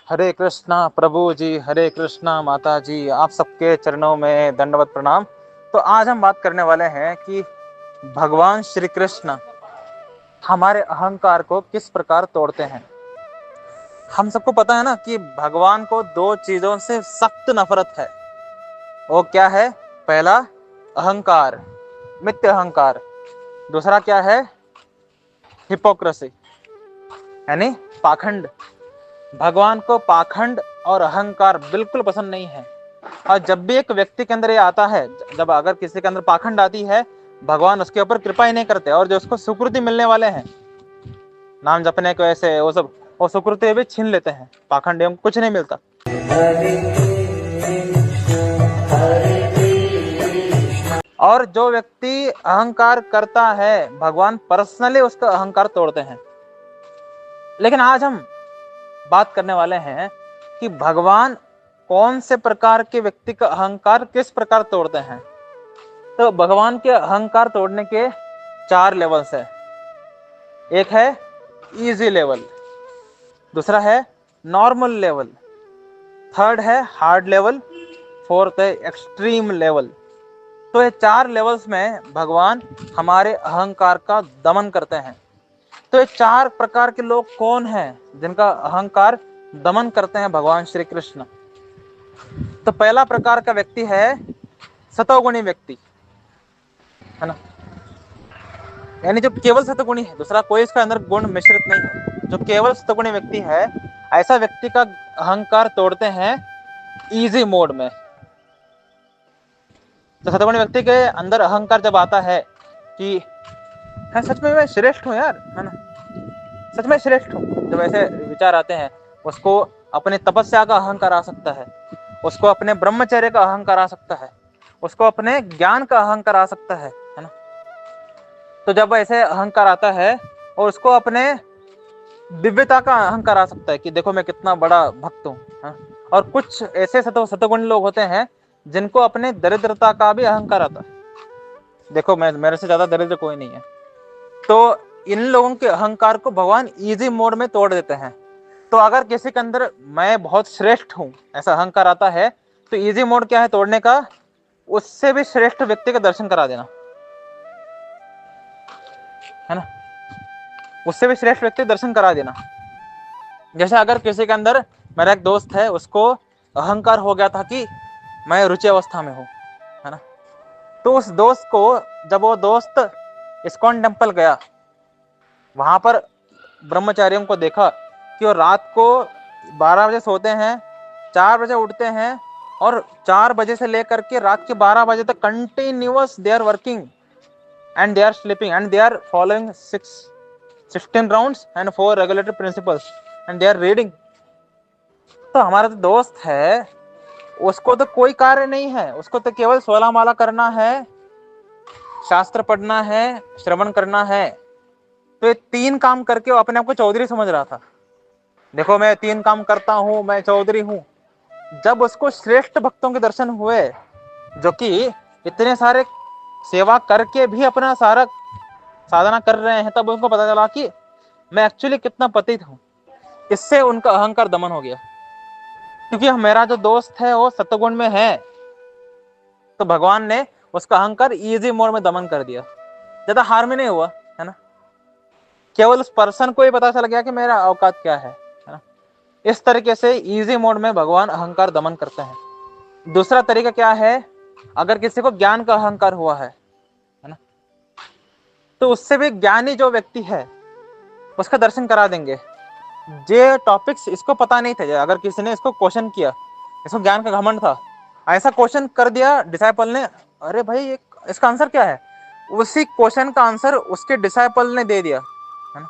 हरे कृष्णा प्रभु जी, हरे कृष्णा माता जी, आप सबके चरणों में दंडवत प्रणाम। तो आज हम बात करने वाले हैं कि भगवान श्री कृष्ण हमारे अहंकार को किस प्रकार तोड़ते हैं। हम सबको पता है ना कि भगवान को दो चीजों से सख्त नफरत है। वो क्या है? पहला अहंकार, मिथ्या अहंकार। दूसरा क्या है? हिपोक्रेसी, यानी पाखंड। भगवान को पाखंड और अहंकार बिल्कुल पसंद नहीं है। और जब भी एक व्यक्ति के अंदर ये आता है, जब अगर किसी के अंदर पाखंड आती है, भगवान उसके ऊपर कृपा ही नहीं करते। और जो उसको सुकृति मिलने वाले हैं, नाम जपने को ऐसे वो सुकृति भी छीन लेते हैं। पाखंड एवं कुछ नहीं मिलता। और जो व्यक्ति अहंकार करता है, भगवान पर्सनली उसका अहंकार तोड़ते हैं। लेकिन आज हम बात करने वाले हैं कि भगवान कौन से प्रकार के व्यक्ति का अहंकार किस प्रकार तोड़ते हैं। तो भगवान के अहंकार तोड़ने के 4 लेवल्स है। एक है इजी लेवल, दूसरा है नॉर्मल लेवल, थर्ड है हार्ड लेवल, फोर्थ है एक्सट्रीम लेवल। तो ये 4 लेवल्स में भगवान हमारे अहंकार का दमन करते हैं। तो ये 4 प्रकार के लोग कौन हैं जिनका अहंकार दमन करते हैं भगवान श्री कृष्ण? तो पहला प्रकार का व्यक्ति है सतोगुणी व्यक्ति, है ना, यानी जो केवल सतगुणी है, दूसरा कोई इसका अंदर गुण मिश्रित नहीं है। जो केवल सतगुणी व्यक्ति है, ऐसा व्यक्ति का अहंकार तोड़ते हैं इजी मोड में। तो सतगुणी व्यक्ति के अंदर अहंकार जब आता है कि हाँ सच में मैं श्रेष्ठ हूँ यार, है ना, सच में श्रेष्ठ हूँ, जब ऐसे विचार आते हैं, उसको अपने तपस्या का अहंकार आ सकता है, उसको अपने ब्रह्मचर्य का अहंकार आ सकता है, उसको अपने ज्ञान का अहंकार आ सकता है ना। तो जब ऐसे अहंकार आता है और उसको अपने दिव्यता का अहंकार आ सकता है कि देखो मैं कितना बड़ा भक्त हूँ। और कुछ ऐसे सतगुण लोग होते हैं जिनको अपने दरिद्रता का भी अहंकार आता है, देखो मैं, मेरे से ज्यादा दरिद्र कोई नहीं है। तो इन लोगों के अहंकार को भगवान इजी मोड में तोड़ देते हैं। तो अगर किसी के अंदर मैं बहुत श्रेष्ठ हूं ऐसा अहंकार आता है, तो इजी मोड क्या है तोड़ने का? उससे भी श्रेष्ठ व्यक्ति का दर्शन करा देना, है ना, उससे भी श्रेष्ठ व्यक्ति दर्शन करा देना। जैसे अगर किसी के अंदर, मेरा एक दोस्त है, उसको अहंकार हो गया था कि मैं रुचि अवस्था में हूँ, है ना। तो उस दोस्त को, जब वो दोस्त इस्कॉन टेम्पल गया, वहां पर ब्रह्मचारियों को देखा कि वो रात को 12 बजे सोते हैं, 4 बजे उठते हैं, और 4 बजे से लेकर के रात के 12 बजे तक continuous they are working and they are sleeping and they are following 16 rounds and 4 regulatory principles and they are reading. तो हमारा जो दोस्त है, उसको तो कोई कार्य नहीं है, उसको तो केवल 16 माला करना है, शास्त्र पढ़ना है, श्रवण करना है। तो ये 3 काम करके वो अपने आप को चौधरी समझ रहा था। देखो मैं 3 काम करता हूं, मैं चौधरी हूं। जब उसको श्रेष्ठ भक्तों के दर्शन हुए जो कि इतने सारे सेवा करके भी अपना सारा साधना कर रहे हैं, तब उनको पता चला कि मैं एक्चुअली कितना पतित हूं। इससे उनका अहंकार दमन हो गया, क्योंकि मेरा जो दोस्त है वो सत्वगुण में है। तो भगवान ने उसका अहंकार इजी मोड में दमन कर दिया, ज्यादा हार में नहीं हुआ, है ना। केवल उस पर्सन को ही पता चल गया कि मेरा औकात क्या है ना। इस तरीके से इजी मोड में भगवान अहंकार दमन करते हैं। दूसरा तरीका क्या है? अगर किसी को ज्ञान का अहंकार हुआ है ना, तो उससे भी ज्ञानी जो व्यक्ति है उसका दर्शन करा देंगे। जे टॉपिक्स इसको पता नहीं थे, अगर किसी ने इसको क्वेश्चन किया, इसको ज्ञान का घमंड था, ऐसा क्वेश्चन कर दिया डिसाइपल ने, अरे भाई इसका आंसर क्या है, उसी क्वेश्चन का आंसर उसके डिसाइपल ने दे दिया, है ना,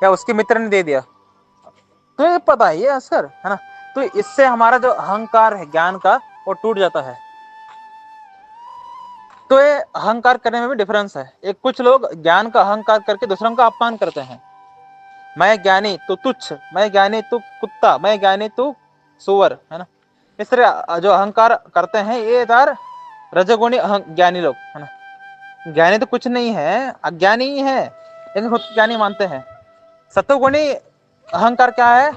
या उसके मित्र ने दे दिया, तो ये पता है ये आंसर, है ना। तो इससे हमारा जो अहंकार है ज्ञान का, वो टूट जाता है। तो ये अहंकार करने में भी डिफरेंस है। एक कुछ लोग ज्ञान का अहंकार करके दूसरों का अपमान करते हैं, मैं ज्ञानी तू तुच्छ, मैं ज्ञानी तू कुत्ता, मैं ज्ञानी तू सुअर, है ना। इस तरह जो अहंकार करते हैं ये यार रजोगुणी ज्ञानी लोग, है ना। ज्ञानी तो कुछ नहीं है, अज्ञानी ही है, लेकिन खुद ज्ञानी मानते हैं। सत्वगुणी अहंकार क्या है?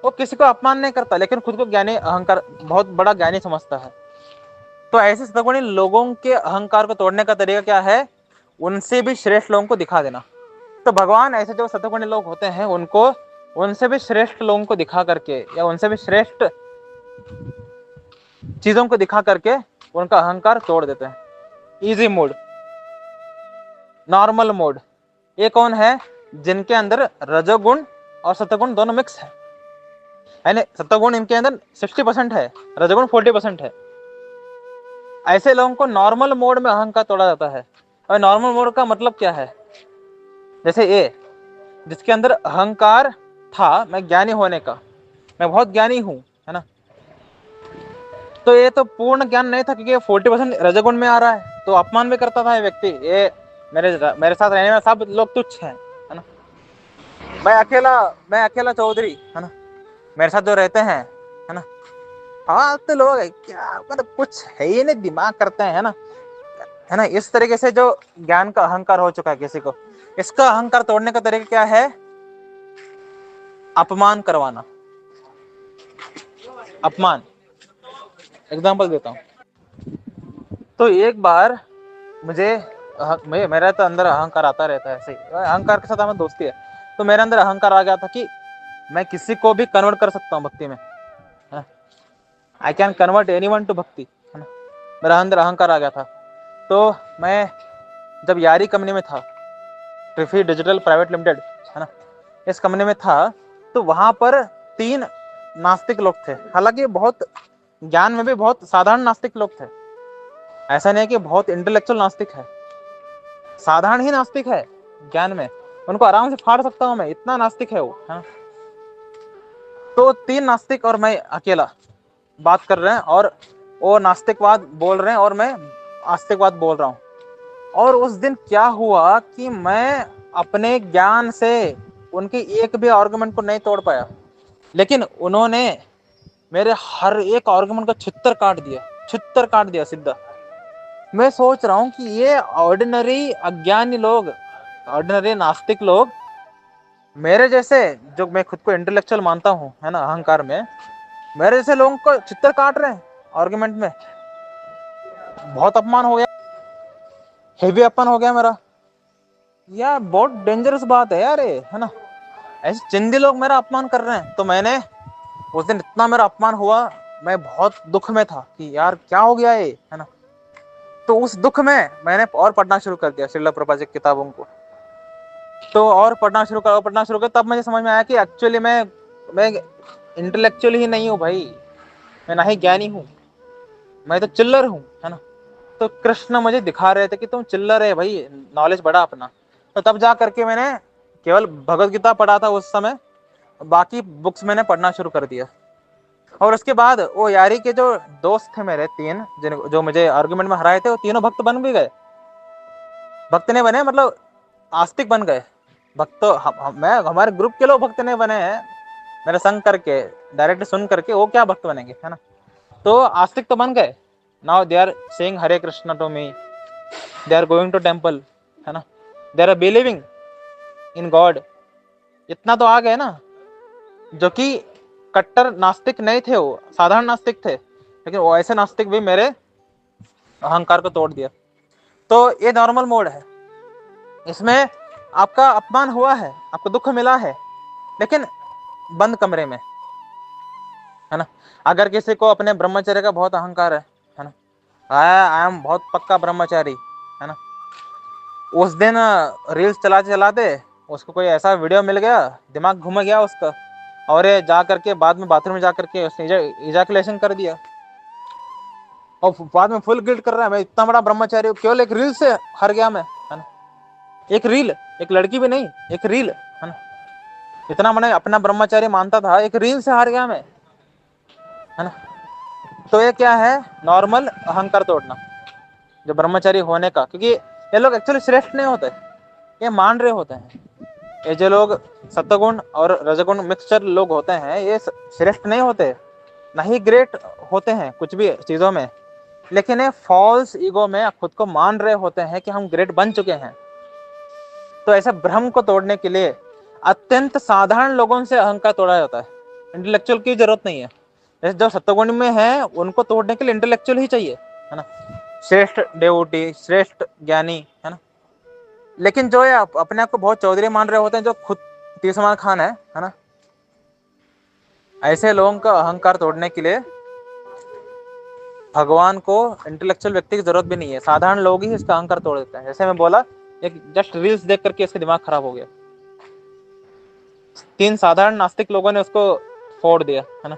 वो किसी को अपमान नहीं करता, लेकिन खुद को ज्ञानी, अहंकार, बहुत बड़ा ज्ञानी समझता है। तो ऐसे सतगुणी लोगों के अहंकार को तोड़ने का तरीका क्या है? उनसे भी श्रेष्ठ लोगों को दिखा देना। तो भगवान ऐसे जो सतगुणी लोग होते हैं उनको, उनसे भी श्रेष्ठ लोगों को दिखा करके, या उनसे भी श्रेष्ठ चीजों को दिखा करके उनका अहंकार तोड़ देते हैं। इजी मोड, नॉर्मल मोड, ये कौन है? जिनके अंदर रजोगुण और सतगुण दोनों मिक्स है, यानी सतगुण इनके अंदर 60% है, रजोगुण 40% है। ऐसे लोगों को नॉर्मल मोड में अहंकार तोड़ा जाता है। और नॉर्मल मोड का मतलब क्या है? जैसे ये, जिसके अंदर अहंकार था मैं ज्ञानी होने का, मैं बहुत ज्ञानी हूं, है ना, तो ये तो पूर्ण ज्ञान नहीं था, क्योंकि 40% रजोगुण में आ रहा है, तो अपमान भी करता था ये व्यक्ति। ये मेरे साथ रहने में सब लोग तुच्छ हैं, है ना, मैं अकेला चौधरी, है ना, मेरे साथ जो रहते हैं, है ना, हाँ तो लोग क्या, मतलब कुछ है ही नहीं, दिमाग करते हैं, है ना। इस तरीके से जो ज्ञान का अहंकार हो चुका है किसी को, इसका अहंकार तोड़ने का तरीका क्या है? अपमान करवाना। अपमान, एग्जांपल देता हूँ। तो एक बार मेरा तो अंदर अहंकार आता रहता है, ऐसे ही अहंकार के साथ हमें दोस्ती है। तो मेरे अंदर अहंकार आ गया था कि मैं किसी को भी कन्वर्ट कर सकता हूँ भक्ति में, I can convert anyone to bhakti, है ना, मेरा अंदर अहंकार आ गया था। तो मैं जब यारी कंपनी में था, ट्रिफी डिजिटल प्राइवेट लिमिटेड, है ना, इस कंपनी में था, तो वहां पर 3 नास्तिक लोग थे। हालांकि बहुत ज्ञान में भी बहुत साधारण नास्तिक लोग थे, ऐसा नहीं है कि बहुत इंटेलेक्चुअल नास्तिक है, साधारण ही नास्तिक है ज्ञान में, उनको आराम से फाड़ सकता हूं मैं, इतना नास्तिक है वो, है। तो 3 नास्तिक और मैं अकेला बात कर रहे हैं, और वो नास्तिकवाद बोल रहे हैं और मैं आस्तिकवाद बोल रहा हूँ। और उस दिन क्या हुआ कि मैं अपने ज्ञान से उनकी एक भी आर्गुमेंट को नहीं तोड़ पाया, लेकिन उन्होंने मेरे हर एक आर्गुमेंट का छितर काट दिया सीधा। मैं सोच रहा हूँ कि ये ऑर्डिनरी अज्ञानी लोग, ऑर्डिनरी नास्तिक लोग, मेरे जैसे, जो मैं खुद को इंटेलेक्चुअल मानता हूँ, है ना, अहंकार में, मेरे जैसे लोगों को चित्तर काट रहे हैं आर्गुमेंट में। बहुत अपमान हो गया, हेवी अपमान हो गया मेरा यार, बहुत डेंजरस बात है यार ये, है ना, ऐसे चिंदी लोग मेरा अपमान कर रहे हैं। तो मैंने उस दिन इतना मेरा अपमान हुआ, मैं बहुत दुख में था कि यार क्या हो गया ये, है ना। तो उस दुख में मैंने और पढ़ना शुरू कर दिया श्रील प्रभुपाद जी की किताबों को। तो और पढ़ना शुरू कर, तब मुझे समझ में आया कि एक्चुअली मैं इंटेलेक्चुअल ही नहीं हूँ भाई, मैं ना ही ज्ञानी हूँ, मैं तो चिल्लर हूँ, है ना। तो कृष्ण मुझे दिखा रहे थे कि तुम चिल्लर है भाई, नॉलेज बढ़ा अपना। तो तब जा करके मैंने केवल भगवत गीता पढ़ा था उस समय, बाकी बुक्स मैंने पढ़ना शुरू कर दिया। और उसके बाद वो यारी के जो दोस्त थे मेरे 3, जो मुझे आर्गुमेंट में हराए थे, वो तीनों भक्त बन भी गए। भक्त नहीं बने मतलब आस्तिक बन गए। भक्त तो मैं, हमारे ग्रुप के लोग भक्त नहीं बने हैं, मेरे संग करके डायरेक्ट सुन करके, वो क्या भक्त बनेंगे, है ना। तो आस्तिक तो बन गए। Now they are saying Hare Krishna to me, they are going to temple, है ना, they are believing in God. इतना तो आ गए ना, जो कि कट्टर नास्तिक नहीं थे, वो साधारण नास्तिक थे, लेकिन वो ऐसे नास्तिक भी मेरे अहंकार को तोड़ दिया। तो ये नॉर्मल मोड है, इसमें आपका अपमान हुआ है, आपको दुख मिला है, लेकिन बंद कमरे में, है ना। अगर किसी को अपने ब्रह्मचर्य का बहुत अहंकार है ना, आई एम बहुत पक्का ब्रह्मचारी, है ना, उस दिन रील्स चलाते चलाते उसको कोई ऐसा वीडियो मिल गया, दिमाग घूम गया उसका, और ये जा करके बाद में बाथरूम में जा करके उसने इजैकुलेशन कर दिया, और बाद में फुल गिल्ट कर रहा है, मैं इतना बड़ा ब्रह्मचारी हूँ, केवल एक रील से हार गया मैं, है ना। एक रील, एक लड़की भी नहीं, एक रील, है ना, इतना मैंने अपना ब्रह्मचारी मानता था, एक रील से हार गया मैं, है ना। तो ये क्या है? नॉर्मल अहंकार तोड़ना, जो ब्रह्मचारी होने का, क्योंकि ये लोग एक्चुअली श्रेष्ठ नहीं होते, ये मान रहे होते हैं। ये जो लोग सत्वगुण और रजगुण मिक्सचर लोग होते हैं, ये श्रेष्ठ नहीं होते, ना ही ग्रेट होते हैं कुछ भी चीजों में, लेकिन ये फॉल्स ईगो में खुद को मान रहे होते हैं कि हम ग्रेट बन चुके हैं। तो ऐसे भ्रम को तोड़ने के लिए अत्यंत साधारण लोगों से अहंकार तोड़ा जाता है। इंटेलेक्चुअल की जरूरत नहीं है। जैसे जो सत्वगुण में है उनको तोड़ने के लिए इंटेलेक्चुअल ही चाहिए, है ना, श्रेष्ठ डेवोटी, श्रेष्ठ ज्ञानी, है ना। लेकिन जो ये अपने आप को बहुत चौधरी मान रहे होते हैं, जो खुद तीसमान खान है ना, ऐसे लोगों का अहंकार तोड़ने के लिए भगवान को इंटेलेक्चुअल व्यक्ति की जरूरत भी नहीं है, साधारण लोग ही इसका अहंकार तोड़ देते हैं। जैसे मैं बोला, एक जस्ट रील्स देख करके इसका दिमाग खराब हो गया, 3 साधारण नास्तिक लोगों ने उसको फोड़ दिया, है ना।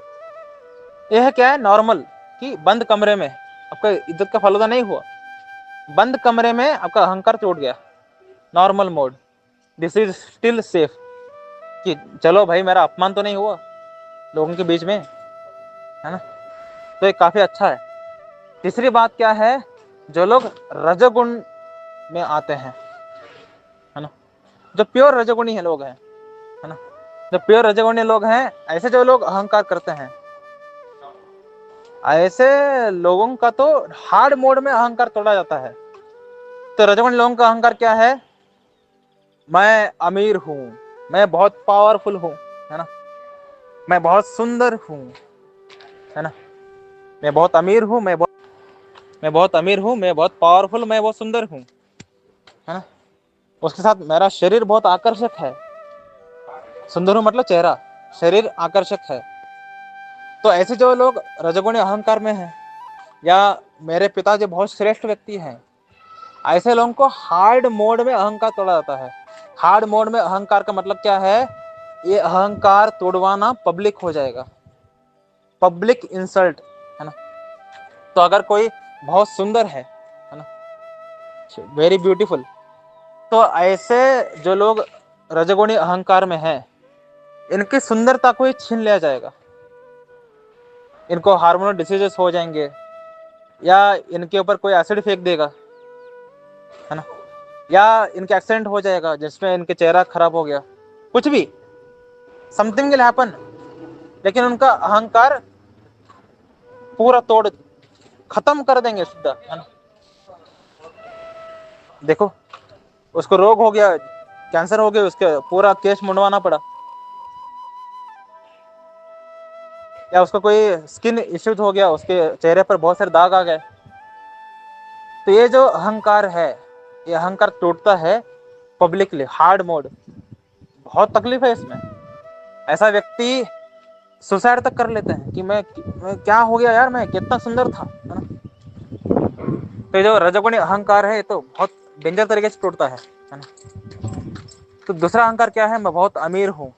यह क्या है, नॉर्मल, कि बंद कमरे में आपका इज्जत का फालूदा नहीं हुआ, बंद कमरे में आपका अहंकार टूट गया, normal mode, this is still safe, कि चलो भाई मेरा अपमान तो नहीं हुआ लोगों के बीच में, है ना। तो ये काफी अच्छा है। तीसरी बात क्या है, जो लोग रजोगुण में आते हैं, है ना, जो प्योर रजोगुणी है लोग हैं, है ना, जो प्योर रजोगुणी लोग हैं, ऐसे जो लोग अहंकार करते हैं, ऐसे लोगों का तो हार्ड मोड में अहंकार तोड़ा जाता है। तो रजोगुणी लोगों का अहंकार क्या है, मैं अमीर हूं, मैं बहुत पावरफुल हूं, है ना, मैं बहुत सुंदर हूं, है ना, मैं बहुत अमीर हूं, मैं बहुत अमीर हूं, मैं बहुत पावरफुल, मैं बहुत सुंदर हूं, है ना। उसके साथ मेरा शरीर बहुत आकर्षक है, सुंदर हूं मतलब चेहरा, शरीर आकर्षक है। तो ऐसे जो लोग रजोगुणी अहंकार में हैं, या मेरे पिताजी बहुत श्रेष्ठ व्यक्ति हैं, ऐसे लोगों को हार्ड मोड में अहंकार तोड़ा जाता है। हार्ड मोड में अहंकार का मतलब क्या है, ये अहंकार तोड़वाना पब्लिक हो जाएगा, पब्लिक इंसल्ट, है ना। तो अगर कोई बहुत सुंदर है ना, वेरी ब्यूटीफुल, तो ऐसे जो लोग रजोगुणी अहंकार में हैं, इनकी सुंदरता को ही छीन लिया जाएगा, इनको हार्मोनल डिसीजेस हो जाएंगे, या इनके ऊपर कोई एसिड फेंक देगा, है ना, या इनके एक्सीडेंट हो जाएगा जिसमें इनके चेहरा खराब हो गया, कुछ भी, समथिंग विल हैपन। लेकिन उनका अहंकार पूरा तोड़ खत्म कर देंगे सीधा, है ना। देखो, उसको रोग हो गया, कैंसर हो गया, उसके पूरा केस मुंडवाना पड़ा, या उसको कोई स्किन इश्यूज हो गया, उसके चेहरे पर बहुत सारे दाग आ गए। तो ये जो अहंकार है, ये अहंकार टूटता है पब्लिकली, हार्ड मोड, बहुत तकलीफ है इसमें। ऐसा व्यक्ति सुसाइड तक कर लेते हैं कि मैं क्या हो गया यार, मैं कितना सुंदर था, है ना। तो जो रजोगुणी अहंकार है, तो बहुत डेंजर तरीके से टूटता है ना। तो दूसरा अहंकार क्या है, मैं बहुत अमीर हूँ।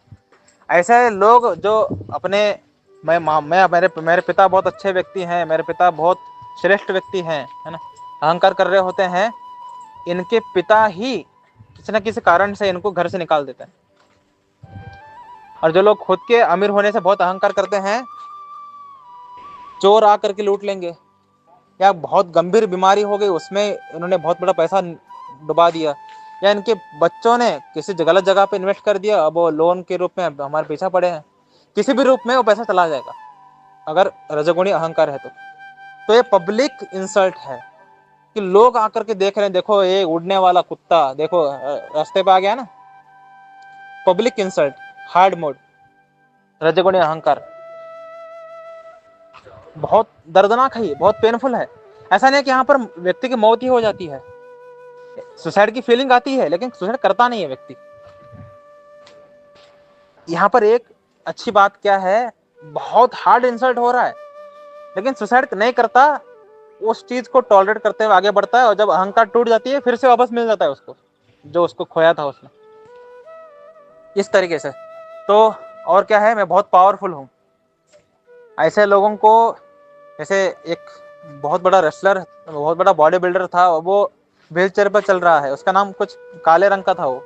ऐसे लोग जो अपने मैं मेरे पिता बहुत अच्छे व्यक्ति हैं, मेरे पिता बहुत श्रेष्ठ व्यक्ति हैं, है ना, अहंकार कर रहे होते हैं, इनके पिता ही किसी न किसी कारण से इनको घर से निकाल देते हैं। और जो लोग खुद के अमीर होने से बहुत अहंकार करते हैं, चोर आकर के लूट लेंगे, या बहुत गंभीर बीमारी हो गई उसमें इन्होंने बहुत बड़ा पैसा डुबा दिया, या इनके बच्चों ने किसी गलत जगह पे इन्वेस्ट कर दिया, अब वो लोन के रूप में हमारे पीछे पड़े हैं, किसी भी रूप में वो पैसा चला जाएगा अगर रजोगुणी अहंकार है तो ये पब्लिक इंसल्ट है, कि लोग आकर के देख रहे हैं, देखो ये उड़ने वाला कुत्ता, देखो रास्ते पे आ गया ना, पब्लिक इंसल्ट, हार्ड मोड, रजोगुणी अहंकार बहुत दर्दनाक है, ये बहुत पेनफुल है। ऐसा नहीं है कि यहाँ पर व्यक्ति की मौत ही हो जाती है, सुसाइड की फीलिंग आती है, लेकिन सुसाइड करता नहीं है व्यक्ति। यहाँ पर एक अच्छी बात क्या है, बहुत हार्ड इंसल्ट हो रहा है, लेकिन सुसाइड नहीं करता, उस चीज को टॉलरेट करते हुए आगे बढ़ता है, और जब अहंकार टूट जाती है फिर से वापस मिल जाता है उसको जो उसको खोया था उसने, इस तरीके से। तो और क्या है, मैं बहुत पावरफुल हूँ। ऐसे लोगों को, जैसे एक बहुत बड़ा रेसलर, बहुत बड़ा बॉडी बिल्डर था, वो व्हील चेयर पर चल रहा है, उसका नाम कुछ काले रंग का था वो,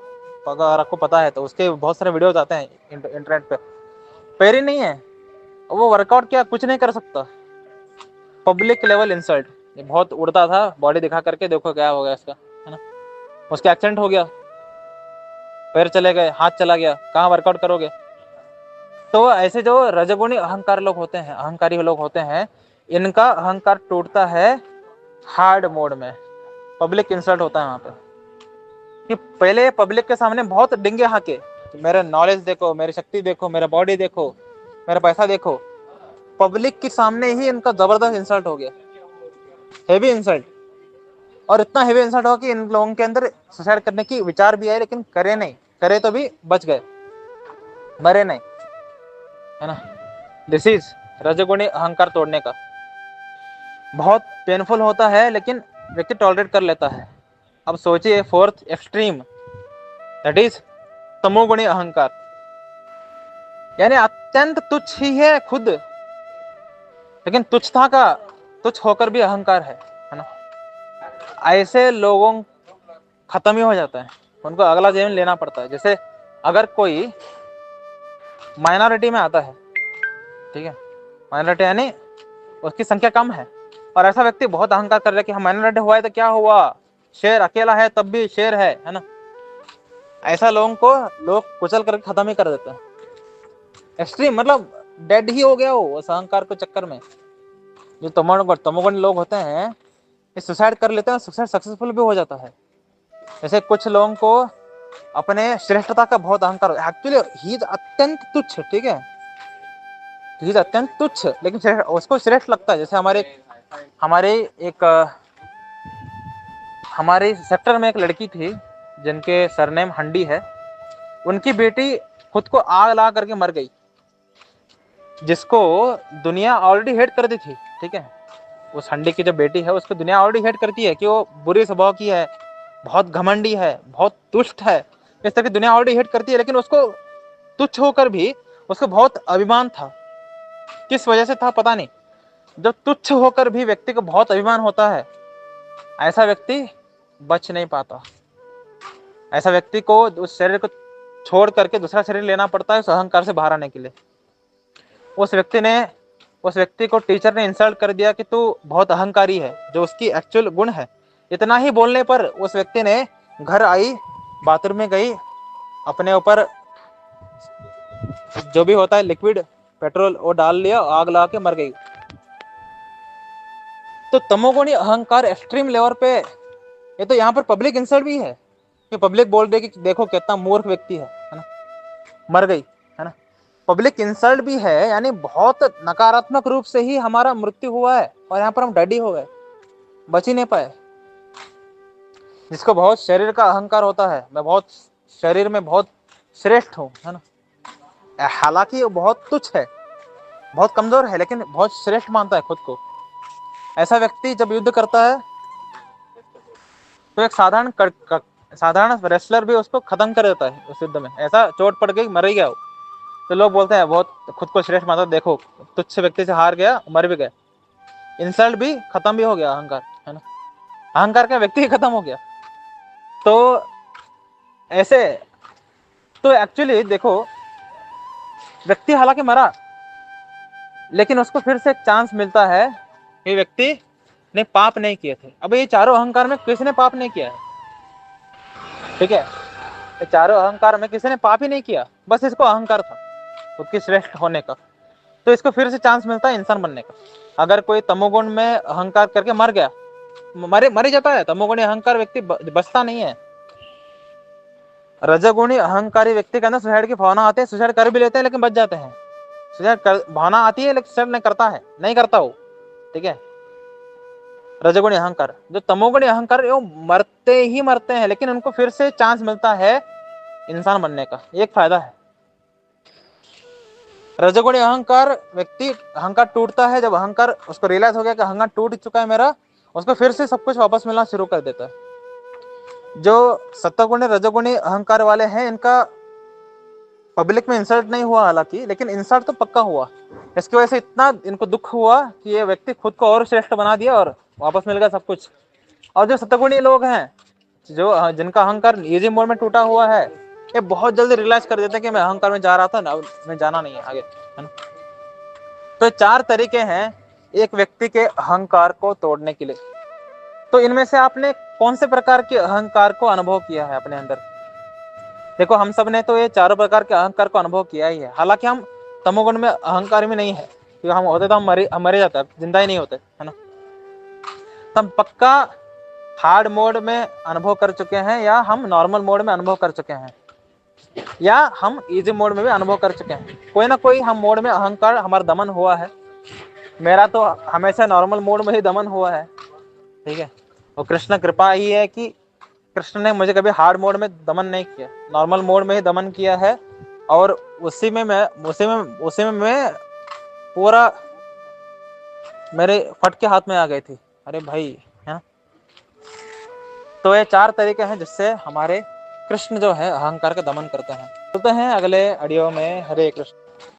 अगर आपको पता है तो, उसके बहुत सारे वीडियोज आते हैं इंटरनेट पे, पैर ही नहीं है, वो वर्कआउट किया कुछ नहीं कर सकता, पब्लिक लेवल इंसल्ट। ये बहुत उड़ता था, बॉडी दिखा करके देखो क्या हो गया इसका, है ना, उसका एक्सीडेंट हो गया, पैर चले गए, हाथ चला गया, कहाँ वर्कआउट करोगे। तो ऐसे जो रजोगुणी अहंकार लोग होते हैं, अहंकारी लोग होते हैं, इनका अहंकार टूटता है हार्ड मोड में, पब्लिक इंसल्ट होता है वहां पे, कि पहले पब्लिक के सामने बहुत डिंगे हाके, मेरा नॉलेज देखो, मेरी शक्ति देखो, मेरा बॉडी देखो, मेरा पैसा देखो, पब्लिक के सामने ही इनका जबरदस्त इंसल्ट हो गया, हेवी इंसल्ट। और इतना हेवी इंसल्ट हुआ कि इन लोगों के अंदर सुसाइड करने की विचार भी आए, लेकिन करे नहीं, करे तो भी बच गए, मरे नहीं, है ना। दिस इज रजोगुणी अहंकार तोड़ने का। बहुत पेनफुल होता है, लेकिन व्यक्ति टॉलरेट कर लेता है। अब सोचिए फोर्थ एक्सट्रीम, दैट इज तमोगुणी अहंकार, यानी अत्यंत तुच्छ ही है खुद, लेकिन तुच्छता का तुच्छ होकर भी अहंकार है ना। ऐसे लोगों खत्म ही हो जाता है, उनको अगला जीवन लेना पड़ता है। जैसे अगर कोई माइनॉरिटी में आता है, ठीक है, माइनॉरिटी यानी उसकी संख्या कम है, और ऐसा व्यक्ति बहुत अहंकार कर रहा है कि हम माइनॉरिटी हुआ है तो क्या हुआ, शेर अकेला है तब भी शेर है ना। ऐसा लोगों को लोग कुचल कर खत्म ही कर देते हैं। एक्सट्रीम मतलब डेड ही हो गया वो उस अहंकार के चक्कर में। जो तमोगुण लोग होते हैं ये सुसाइड कर लेते हैं, सुसाइड सक्सेसफुल भी हो जाता है। जैसे कुछ लोगों को अपने श्रेष्ठता का बहुत अहंकार, एक्चुअली ही इज अत्यंत तुच्छ, ठीक है, ही इज अत्यंत तुच्छ, लेकिन उसको श्रेष्ठ लगता है। जैसे हमारे सेक्टर में एक लड़की थी जिनके सरनेम हंडी है, उनकी बेटी खुद को आग लगा करके मर गई, जिसको दुनिया ऑलरेडी हेट कर दी थी, ठीक है। उस हंडी की जो बेटी है उसको दुनिया ऑलरेडी हेट करती है कि वो बुरे स्वभाव की है, बहुत घमंडी है, बहुत दुष्ट है, इस तरह की दुनिया ऑलरेडी हेट करती है। लेकिन उसको तुच्छ होकर भी उसको बहुत अभिमान था। किस वजह से था पता नहीं, जब तुच्छ होकर भी व्यक्ति को बहुत अभिमान होता है, ऐसा व्यक्ति बच नहीं पाता। ऐसा व्यक्ति को उस शरीर को छोड़ करके दूसरा शरीर लेना पड़ता है उस अहंकार से बाहर आने के लिए। उस व्यक्ति को टीचर ने इंसल्ट कर दिया कि तू बहुत अहंकारी है, जो उसकी एक्चुअल गुण है। इतना ही बोलने पर उस व्यक्ति ने घर आई, बाथरूम में गई, अपने ऊपर जो भी होता है लिक्विड पेट्रोल वो डाल लिया, आग लगा के मर गई। तो तमोगुणी अहंकार एक्सट्रीम लेवल पे, ये तो यहाँ पर पब्लिक इंसल्ट भी है कि पब्लिक बोल रही कि देखो कितना मूर्ख व्यक्ति है ना, मर गई, है ना। पब्लिक इंसल्ट भी है, यानी बहुत नकारात्मक रूप से ही हमारा मृत्यु हुआ है, और यहाँ पर हम डैडी हो गए, बच ही नहीं पाए। जिसको बहुत शरीर का अहंकार होता है, मैं बहुत शरीर में बहुत श्रेष्ठ हूँ, है ना, हालांकि वो बहुत तुच्छ है, बहुत कमजोर है, लेकिन बहुत श्रेष्ठ मानता है खुद को। ऐसा व्यक्ति जब युद्ध करता है तो एक साधारण रेसलर भी उसको खत्म कर देता है उस युद्ध में। ऐसा चोट पड़ गई, मर ही गया वो, तो लोग बोलते हैं बहुत खुद को श्रेष्ठ मानता, देखो तुच्छ व्यक्ति से हार गया, मर भी गया, इंसल्ट भी खत्म भी हो गया, अहंकार, है ना, अहंकार का व्यक्ति ही खत्म हो गया। तो ऐसे तो एक्चुअली देखो, व्यक्ति हालांकि मरा, लेकिन उसको फिर से एक चांस मिलता है कि व्यक्ति ने पाप नहीं किए थे। अब ये चारों अहंकार में किसी ने पाप नहीं किया है, ठीक है, ये चारों अहंकार में किसी ने पाप ही नहीं किया, बस इसको अहंकार था खुद की श्रेष्ठ होने का। तो इसको फिर से चांस मिलता है इंसान बनने का। अगर कोई तमोगुण में अहंकार करके मर गया, मर ही जाता है, तमोगुणी अहंकार व्यक्ति बचता नहीं है। रजोगुणी अहंकारी व्यक्ति के अंदर सुसाइड की भावना आती है, सुसाइड कर भी लेते हैं लेकिन बच जाते हैं। भावना आती है लेकिन सुसाइड नहीं करता है, नहीं करता वो, ठीक है। रजोगुणी अहंकार, जो तमोगुणी अहंकार वो मरते हैं, लेकिन उनको फिर से चांस मिलता है इंसान बनने का, एक फायदा है। रजोगुणी अहंकार व्यक्ति, अहंकार टूटता है जब अहंकार उसको रियलाइज हो गया कि अहंकार टूट चुका है मेरा, उसको फिर से सब कुछ वापस मिलना शुरू कर देता है। जो सत्वगुणी रजोगुणी अहंकार वाले हैं, इनका पब्लिक में इंसल्ट नहीं हुआ हालांकि, लेकिन इंसल्ट तो पक्का हुआ। इसकी वजह से इतना इनको दुख हुआ कि ये व्यक्ति खुद को और श्रेष्ठ बना दिया और वापस मिल गया सब कुछ। और जो सत्वगुणी लोग हैं, जो जिनका अहंकार ईजी मोड में टूटा हुआ है, ये बहुत जल्दी रियलाइज कर देते हैं कि मैं अहंकार में जा रहा था ना, मैं जाना नहीं है आगे, है ना। तो 4 तरीके हैं एक व्यक्ति के अहंकार को तोड़ने के लिए। तो इनमें से आपने कौन से प्रकार के अहंकार को अनुभव किया है अपने अंदर? देखो हम सब ने तो ये चारों प्रकार के अहंकार को अनुभव किया ही है। हालांकि हम तमोगुण में अहंकार में नहीं है, क्योंकि हम होते तो हम मरे जाते, जिंदा ही नहीं होते, है ना। तो हम पक्का हार्ड मोड में अनुभव कर चुके हैं या हम नॉर्मल मोड में अनुभव कर चुके हैं। या हम इजी मोड में भी अनुभव कर चुके हैं। कोई ना कोई हम मोड में अहंकार हमारा दमन हुआ है। मेरा तो हमेशा नॉर्मल मोड में ही दमन हुआ है, ठीक है। और कृष्ण कृपा ही है कि कृष्ण ने मुझे कभी हार्ड मोड में दमन नहीं किया, नॉर्मल मोड में ही दमन किया है। और उसी में मैं पूरा मेरे फटके हाथ में आ गई थी। अरे भाई, है। तो ये 4 तरीके हैं जिससे हमारे कृष्ण जो है अहंकार का दमन करते हैं। चलते हैं अगले ऑडियो में। हरे कृष्ण।